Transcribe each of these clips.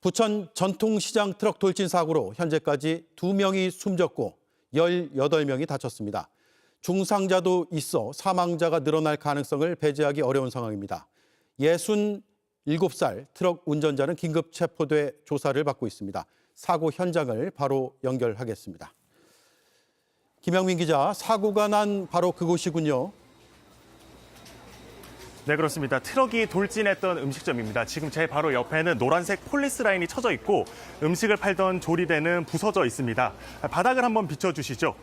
부천 전통시장 트럭 돌진 사고로 현재까지 2명이 숨졌고 18명이 다쳤습니다. 중상자도 있어 사망자가 늘어날 가능성을 배제하기 어려운 상황입니다. 67살 트럭 운전자는 긴급 체포돼 조사를 받고 있습니다. 사고 현장을 바로 연결하겠습니다. 김영민 기자, 사고가 난 바로 그곳이군요. 네, 그렇습니다. 트럭이 돌진했던 음식점입니다. 지금 제 바로 옆에는 노란색 폴리스 라인이 쳐져 있고 음식을 팔던 조리대는 부서져 있습니다. 바닥을 한번 비춰주시죠.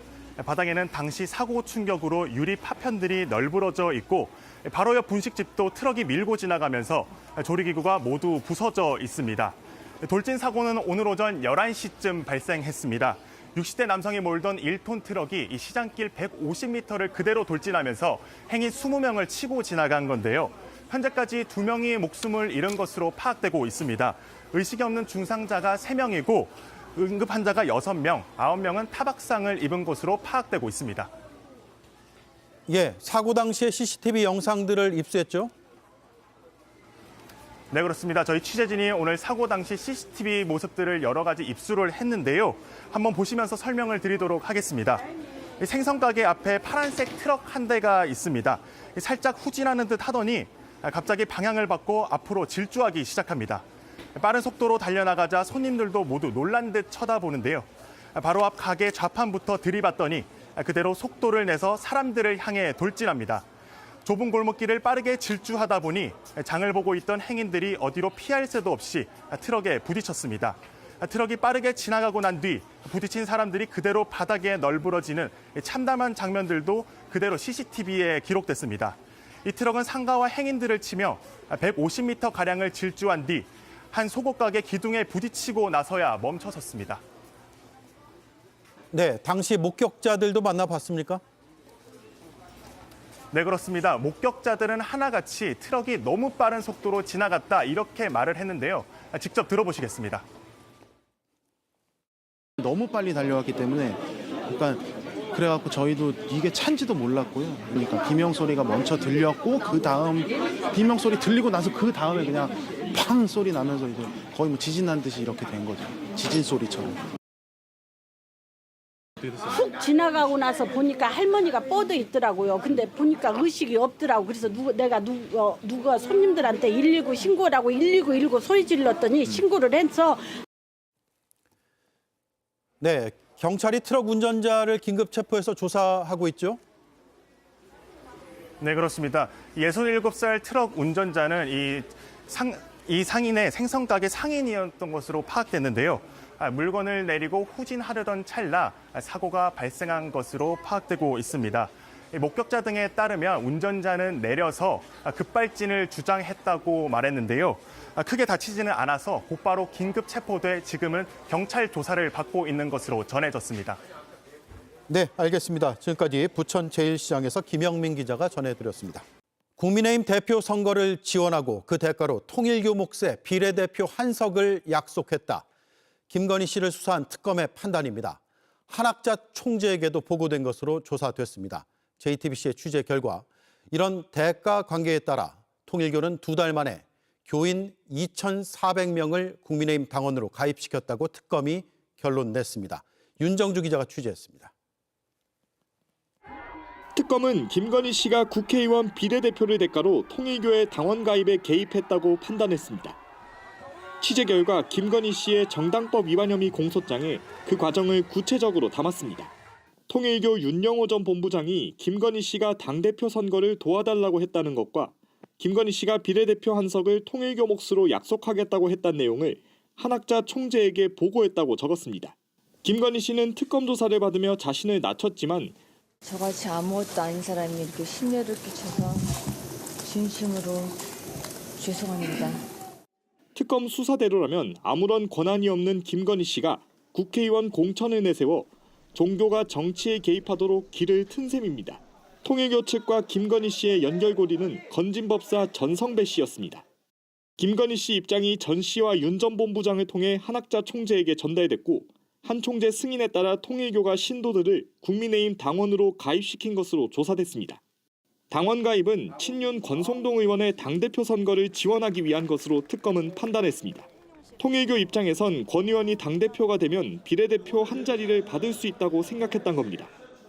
바닥에는 당시 사고 충격으로 유리 파편들이 널브러져 있고 바로 옆 분식집도 트럭이 밀고 지나가면서 조리기구가 모두 부서져 있습니다. 돌진 사고는 오늘 오전 11시쯤 발생했습니다. 60대 남성이 몰던 1톤 트럭이 이 시장길 150m를 그대로 돌진하면서 행인 20명을 치고 지나간 건데요. 현재까지 2명이 목숨을 잃은 것으로 파악되고 있습니다. 의식이 없는 중상자가 3명이고 응급 환자가 6명, 9명은 타박상을 입은 것으로 파악되고 있습니다. 예, 사고 당시의 CCTV 영상들을 입수했죠? 네, 그렇습니다. 저희 취재진이 오늘 사고 당시 CCTV 모습들을 여러 가지 입수를 했는데요. 한번 보시면서 설명을 드리도록 하겠습니다. 생선가게 앞에 파란색 트럭 한 대가 있습니다. 살짝 후진하는 듯 하더니 갑자기 방향을 바꿔 앞으로 질주하기 시작합니다. 빠른 속도로 달려나가자 손님들도 모두 놀란 듯 쳐다보는데요. 바로 앞 가게 좌판부터 들이받더니 그대로 속도를 내서 사람들을 향해 돌진합니다. 좁은 골목길을 빠르게 질주하다 보니 장을 보고 있던 행인들이 어디로 피할 새도 없이 트럭에 부딪혔습니다. 트럭이 빠르게 지나가고 난 뒤 부딪힌 사람들이 그대로 바닥에 널브러지는 참담한 장면들도 그대로 CCTV에 기록됐습니다. 이 트럭은 상가와 행인들을 치며 150m가량을 질주한 뒤 한 속옷가게 기둥에 부딪히고 나서야 멈춰섰습니다. 네, 당시 목격자들도 만나봤습니까? 네, 그렇습니다. 목격자들은 하나같이 트럭이 너무 빠른 속도로 지나갔다 이렇게 말을 했는데요. 직접 들어보시겠습니다. 너무 빨리 달려왔기 때문에 그래갖고 저희도 이게 찬지도 몰랐고요. 그러니까 비명 소리가 먼저 들렸고 그 다음 비명 소리 들리고 나서 그 다음에 그냥 팡 소리 나면서 이제 거의 뭐 지진 난 듯이 이렇게 된 거죠. 지진 소리처럼. 훅 지나가고 나서 보니까 할머니가 뻗어 있더라고요. 근데 보니까 의식이 없더라고. 그래서 누가 손님들한테 119 신고라고 119 소리 질렀더니 신고를 해서. 네, 경찰이 트럭 운전자를 긴급 체포해서 조사하고 있죠? 네, 그렇습니다. 67살 트럭 운전자는 이 상인의 생선가게 상인이었던 것으로 파악됐는데요. 물건을 내리고 후진하려던 찰나 사고가 발생한 것으로 파악되고 있습니다. 목격자 등에 따르면 운전자는 내려서 급발진을 주장했다고 말했는데요. 크게 다치지는 않아서 곧바로 긴급 체포돼 지금은 경찰 조사를 받고 있는 것으로 전해졌습니다. 네, 알겠습니다. 지금까지 부천 제1시장에서 김영민 기자가 전해드렸습니다. 국민의힘 대표 선거를 지원하고 그 대가로 통일교 몫의 비례대표 한석을 약속했다. 김건희 씨를 수사한 특검의 판단입니다. 한학자 총재에게도 보고된 것으로 조사됐습니다. JTBC의 취재 결과 이런 대가 관계에 따라 통일교는 2달 만에 교인 2,400명을 국민의힘 당원으로 가입시켰다고 특검이 결론 냈습니다. 윤정주 기자가 취재했습니다. 특검은 김건희 씨가 국회의원 비례대표를 대가로 통일교의 당원 가입에 개입했다고 판단했습니다. 취재 결과 김건희 씨의 정당법 위반 혐의 공소장에 그 과정을 구체적으로 담았습니다. 통일교 윤영호 전 본부장이 김건희 씨가 당대표 선거를 도와달라고 했다는 것과 김건희 씨가 비례대표 한석을 통일교 몫으로 약속하겠다고 했다는 내용을 한학자 총재에게 보고했다고 적었습니다. 김건희 씨는 특검 조사를 받으며 자신을 낮췄지만 저같이 아무것도 아닌 사람이 이렇게 심려를 끼쳐서 진심으로 죄송합니다. 특검 수사대로라면 아무런 권한이 없는 김건희 씨가 국회의원 공천을 내세워 종교가 정치에 개입하도록 길을 튼 셈입니다. 통일교 측과 김건희 씨의 연결고리는 건진법사 전성배 씨였습니다. 김건희 씨 입장이 전 씨와 윤 전 본부장을 통해 한학자 총재에게 전달됐고 한 총재 승인에 따라 통일교가 신도들을 국민의힘 당원으로 가입시킨 것으로 조사됐습니다. 당원 가입은 친윤 권성동 의원의 당대표 선거를 지원하기 위한 것으로 특검은 판단했습니다. 통일교 입장에선 권 의원이 당대표가 되면 비례대표 한 자리를 받을 수 있다고 생각했던 겁니다.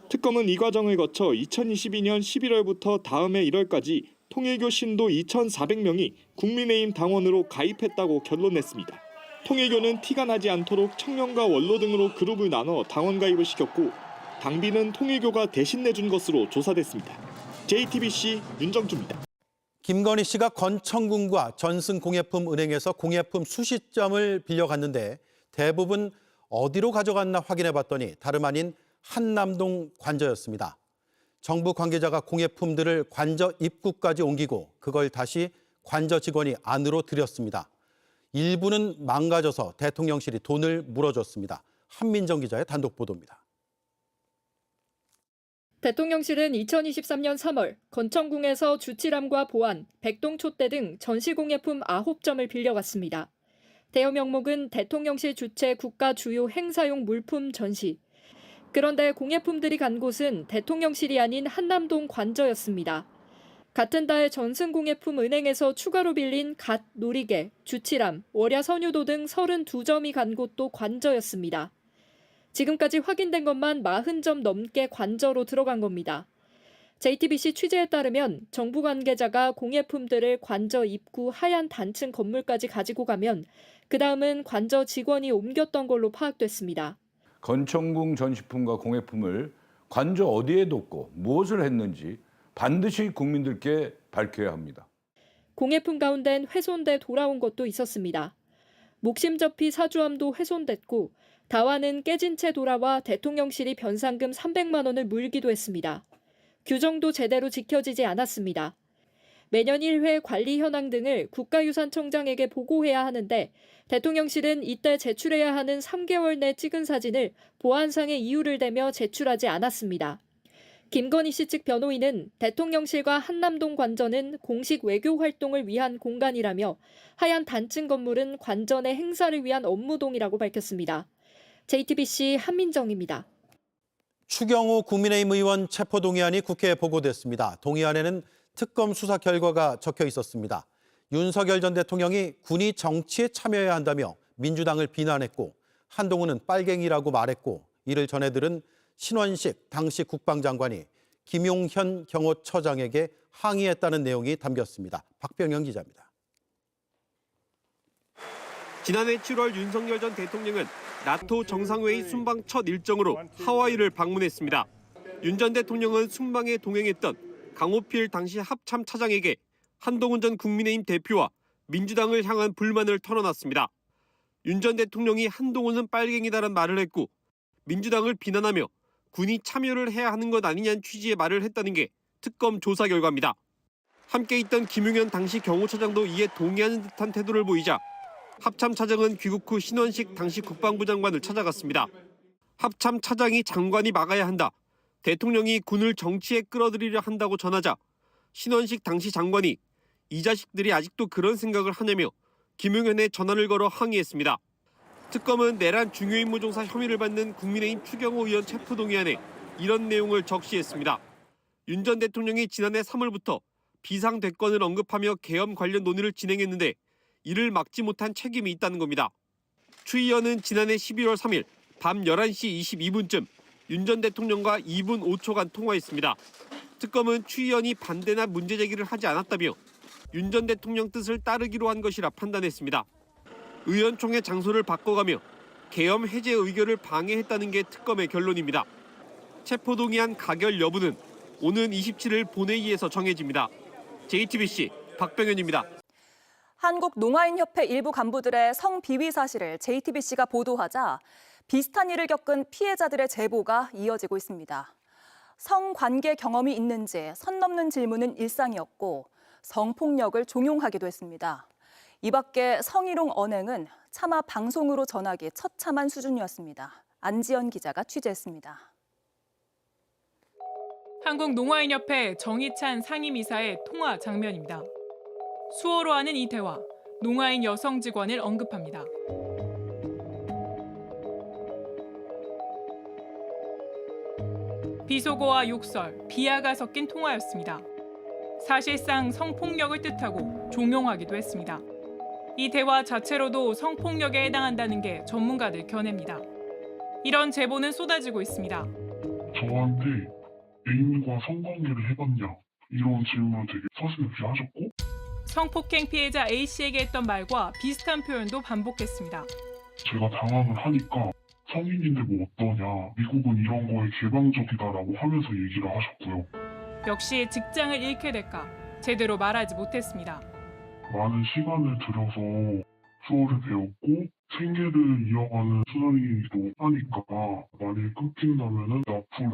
특검은 이 과정을 거쳐 2022년 11월부터 다음해 1월까지 통일교 신도 2,400명이 국민의힘 당원으로 가입했다고 결론냈습니다. 통일교는 티가 나지 않도록 청년과 원로 등으로 그룹을 나눠 당원 가입을 시켰고 당비는 통일교가 대신 내준 것으로 조사됐습니다. JTBC 윤정주입니다. 김건희 씨가 건청군과 전승공예품은행에서 공예품 수십 점을 빌려갔는데 대부분 어디로 가져갔나 확인해봤더니 다름 아닌 한남동 관저였습니다. 정부 관계자가 공예품들을 관저 입구까지 옮기고 그걸 다시 관저 직원이 안으로 들였습니다. 일부는 망가져서 대통령실이 돈을 물어줬습니다. 한민정 기자의 단독 보도입니다. 대통령실은 2023년 3월 건청궁에서 주치람과 보안, 백동촛대 등 전시공예품 9점을 빌려갔습니다. 대여 명목은 대통령실 주최 국가 주요 행사용 물품 전시. 그런데 공예품들이 간 곳은 대통령실이 아닌 한남동 관저였습니다. 같은 달 전승공예품은행에서 추가로 빌린 갓 놀이개, 주치람, 월야 선유도 등 32점이 간 곳도 관저였습니다. 지금까지 확인된 것만 40점 넘게 관저로 들어간 겁니다. JTBC 취재에 따르면 정부 관계자가 공예품들을 관저 입구 하얀 단층 건물까지 가지고 가면 그 다음은 관저 직원이 옮겼던 걸로 파악됐습니다. 건청궁 전시품과 공예품을 관저 어디에 뒀고 무엇을 했는지 반드시 국민들께 밝혀야 합니다. 공예품 가운데는 훼손돼 돌아온 것도 있었습니다. 목심접히 사주함도 훼손됐고 다화는 깨진 채 돌아와 대통령실이 변상금 300만 원을 물기도 했습니다. 규정도 제대로 지켜지지 않았습니다. 매년 1회 관리 현황 등을 국가유산청장에게 보고해야 하는데 대통령실은 이때 제출해야 하는 3개월 내 찍은 사진을 보안상의 이유를 대며 제출하지 않았습니다. 김건희 씨 측 변호인은 대통령실과 한남동 관저는 공식 외교 활동을 위한 공간이라며 하얀 단층 건물은 관저 내 행사를 위한 업무동이라고 밝혔습니다. JTBC 한민정입니다. 추경호 국민의힘 의원 체포동의안이 국회에 보고됐습니다. 동의안에는 특검 수사 결과가 적혀 있었습니다. 윤석열 전 대통령이 군이 정치에 참여해야 한다며 민주당을 비난했고 한동훈은 빨갱이라고 말했고 이를 전해들은 신원식 당시 국방장관이 김용현 경호처장에게 항의했다는 내용이 담겼습니다. 박병영 기자입니다. 지난해 7월 윤석열 전 대통령은 나토 정상회의 순방 첫 일정으로 하와이를 방문했습니다. 윤 전 대통령은 순방에 동행했던 강호필 당시 합참 차장에게 한동훈 전 국민의힘 대표와 민주당을 향한 불만을 털어놨습니다. 윤 전 대통령이 한동훈은 빨갱이다라는 말을 했고 민주당을 비난하며 군이 참여를 해야 하는 것 아니냐는 취지의 말을 했다는 게 특검 조사 결과입니다. 함께 있던 김용현 당시 경호처장도 이에 동의하는 듯한 태도를 보이자 합참 차장은 귀국 후 신원식 당시 국방부 장관을 찾아갔습니다. 합참 차장이 장관이 막아야 한다. 대통령이 군을 정치에 끌어들이려 한다고 전하자 신원식 당시 장관이 이 자식들이 아직도 그런 생각을 하냐며 김용현에 전화를 걸어 항의했습니다. 특검은 내란 중요임무종사 혐의를 받는 국민의힘 추경호 의원 체포동의안에 이런 내용을 적시했습니다. 윤 전 대통령이 지난해 3월부터 비상대권을 언급하며 계엄 관련 논의를 진행했는데 이를 막지 못한 책임이 있다는 겁니다. 추 의원은 지난해 12월 3일 밤 11시 22분쯤 윤 전 대통령과 2분 5초간 통화했습니다. 특검은 추 의원이 반대나 문제 제기를 하지 않았다며 윤 전 대통령 뜻을 따르기로 한 것이라 판단했습니다. 의원총회 장소를 바꿔가며 계엄 해제 의결을 방해했다는 게 특검의 결론입니다. 체포동의안 가결 여부는 오는 27일 본회의에서 정해집니다. JTBC 박병현입니다. 한국농아인협회 일부 간부들의 성비위 사실을 JTBC가 보도하자 비슷한 일을 겪은 피해자들의 제보가 이어지고 있습니다. 성관계 경험이 있는지 선 넘는 질문은 일상이었고 성폭력을 종용하기도 했습니다. 이 밖에 성희롱 언행은 차마 방송으로 전하기 처참한 수준이었습니다. 안지연 기자가 취재했습니다. 한국농아인협회 정희찬 상임이사의 통화 장면입니다. 수어로 하는 이 대화, 농아인 여성 직원을 언급합니다. 비속어와 욕설, 비하가 섞인 통화였습니다. 사실상 성폭력을 뜻하고 종용하기도 했습니다. 이 대화 자체로도 성폭력에 해당한다는 게 전문가들 견해입니다. 이런 제보는 쏟아지고 있습니다. 저한테 애인과 성관계를 해봤냐 이런 질문을 되게 서슴 없이 하셨고 성폭행 피해자 A씨에게 했던 말과 비슷한 표현도 반복했습니다. 제가 당황을 하니까 성인인데 뭐 어떠냐 미국은 이런 거에 개방적이다라고 하면서 얘기를 하셨고요. 역시 직장을 잃게 될까 제대로 말하지 못했습니다. 많은 시간을 들여서 수어를 배웠고 생계를 이어가는 수단이기도 하니까 만약에 끊긴다면 앞으로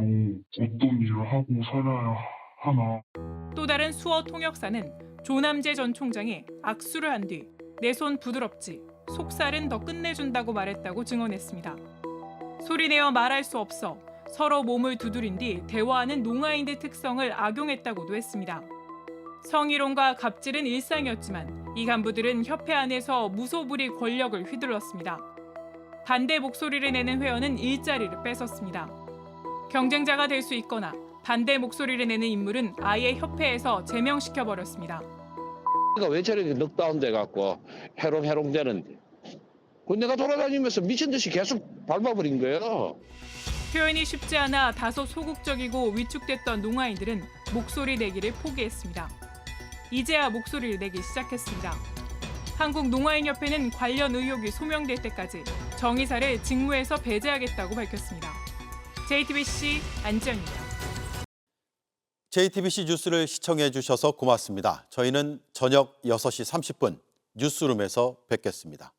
어떤 일을 하고 살아야 하나. 또 다른 수어 통역사는 조남재 전 총장이 악수를 한 뒤 내 손 부드럽지, 속살은 더 끝내준다고 말했다고 증언했습니다. 소리내어 말할 수 없어 서로 몸을 두드린 뒤 대화하는 농아인들 특성을 악용했다고도 했습니다. 성희롱과 갑질은 일상이었지만 이 간부들은 협회 안에서 무소불위 권력을 휘둘렀습니다. 반대 목소리를 내는 회원은 일자리를 뺏었습니다. 경쟁자가 될 수 있거나 반대 목소리를 내는 인물은 아예 협회에서 제명시켜버렸습니다. 왜 저렇게 넉다운 돼갖고 해롱해롱되는데 내가 돌아다니면서 미친 듯이 계속 밟아버린 거예요. 표현이 쉽지 않아 다소 소극적이고 위축됐던 농아인들은 목소리 내기를 포기했습니다. 이제야 목소리를 내기 시작했습니다. 한국농아인협회는 관련 의혹이 소명될 때까지 정의사를 직무에서 배제하겠다고 밝혔습니다. JTBC 안지연입니다. JTBC 뉴스를 시청해 주셔서 고맙습니다. 저희는 저녁 6시 30분 뉴스룸에서 뵙겠습니다.